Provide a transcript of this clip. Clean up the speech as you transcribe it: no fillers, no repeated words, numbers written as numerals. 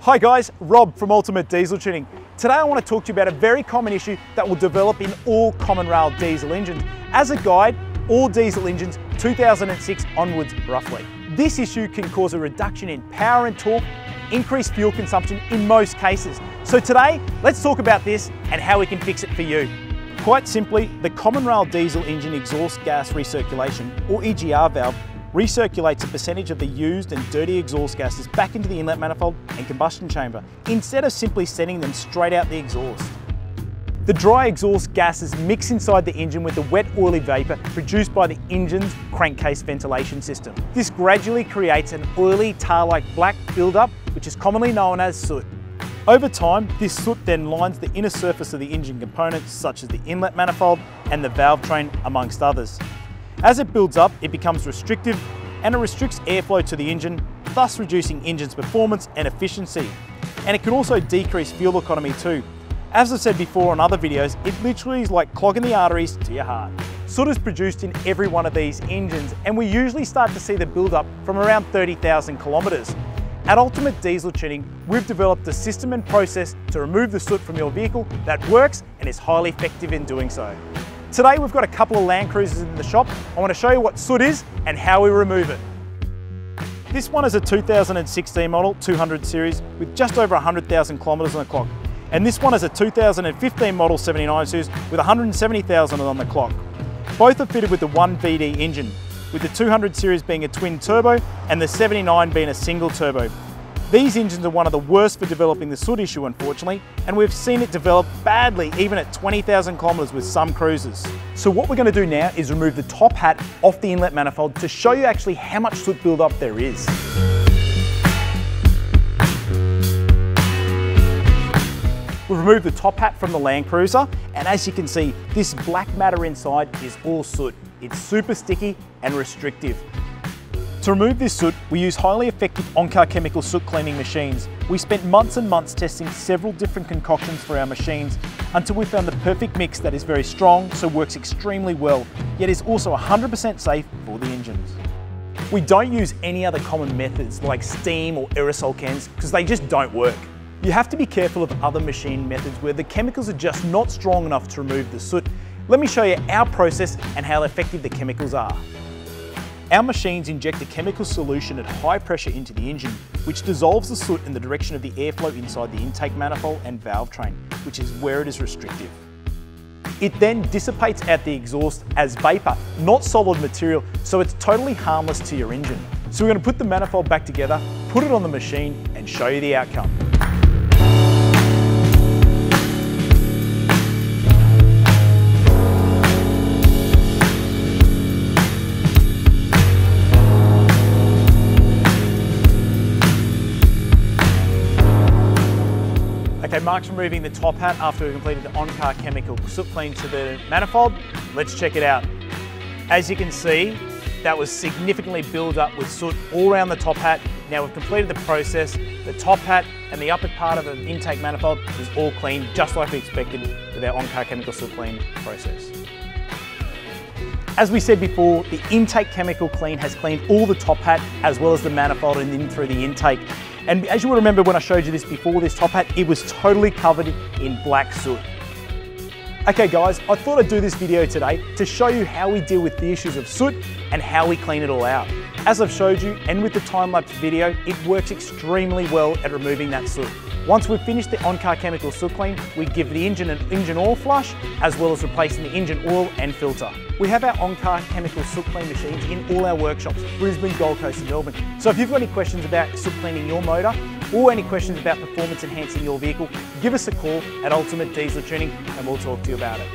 Hi guys, Rob from Ultimate Diesel Tuning. Today I want to talk to you about a very common issue that will develop in all common rail diesel engines. As a guide, all diesel engines 2006 onwards roughly. This issue can cause a reduction in power and torque, increased fuel consumption in most cases. So today, let's talk about this and how we can fix it for you. Quite simply, the common rail diesel engine exhaust gas recirculation, or EGR valve, recirculates a percentage of the used and dirty exhaust gases back into the inlet manifold and combustion chamber, instead of simply sending them straight out the exhaust. The dry exhaust gases mix inside the engine with the wet oily vapour produced by the engine's crankcase ventilation system. This gradually creates an oily tar-like black build-up, which is commonly known as soot. Over time, this soot then lines the inner surface of the engine components, such as the inlet manifold and the valve train, amongst others. As it builds up, it becomes restrictive and it restricts airflow to the engine, thus reducing engine's performance and efficiency. And it can also decrease fuel economy too. As I've said before on other videos, it literally is like clogging the arteries to your heart. Soot is produced in every one of these engines, and we usually start to see the build-up from around 30,000 kilometres. At Ultimate Diesel Tuning, we've developed a system and process to remove the soot from your vehicle that works and is highly effective in doing so. Today we've got a couple of Land Cruisers in the shop. I want to show you what soot is and how we remove it. This one is a 2016 model 200 series with just over 100,000 kilometres on the clock. And this one is a 2015 model 79 series with 170,000 on the clock. Both are fitted with the 1VD engine, with the 200 series being a twin turbo and the 79 being a single turbo. These engines are one of the worst for developing the soot issue, unfortunately, and we've seen it develop badly even at 20,000 kilometres with some cruisers. So what we're going to do now is remove the top hat off the inlet manifold to show you actually how much soot build-up there is. We've removed the top hat from the Land Cruiser, and as you can see, this black matter inside is all soot. It's super sticky and restrictive. To remove this soot, we use highly effective on-car chemical soot cleaning machines. We spent months and months testing several different concoctions for our machines until we found the perfect mix that is very strong, so works extremely well, yet is also 100% safe for the engines. We don't use any other common methods like steam or aerosol cans because they just don't work. You have to be careful of other machine methods where the chemicals are just not strong enough to remove the soot. Let me show you our process and how effective the chemicals are. Our machines inject a chemical solution at high pressure into the engine, which dissolves the soot in the direction of the airflow inside the intake manifold and valve train, which is where it is restrictive. It then dissipates out the exhaust as vapour, not solid material, so it's totally harmless to your engine. So we're going to put the manifold back together, put it on the machine, and show you the outcome. Okay, Mark's removing the top hat after we completed the on-car chemical soot clean to the manifold. Let's check it out. As you can see, that was significantly built up with soot all around the top hat. Now we've completed the process. The top hat and the upper part of the intake manifold is all clean, just like we expected with our on-car chemical soot clean process. As we said before, the intake chemical clean has cleaned all the top hat as well as the manifold and in through the intake. And as you will remember when I showed you this before, this top hat, it was totally covered in black soot. Okay guys, I thought I'd do this video today to show you how we deal with the issues of soot and how we clean it all out. As I've showed you, and with the time-lapse video, it works extremely well at removing that soot. Once we've finished the on-car chemical soot clean, we give the engine an engine oil flush, as well as replacing the engine oil and filter. We have our on-car chemical soot clean machines in all our workshops, Brisbane, Gold Coast and Melbourne. So if you've got any questions about soot cleaning your motor, or any questions about performance enhancing your vehicle, give us a call at Ultimate Diesel Tuning and we'll talk to you about it.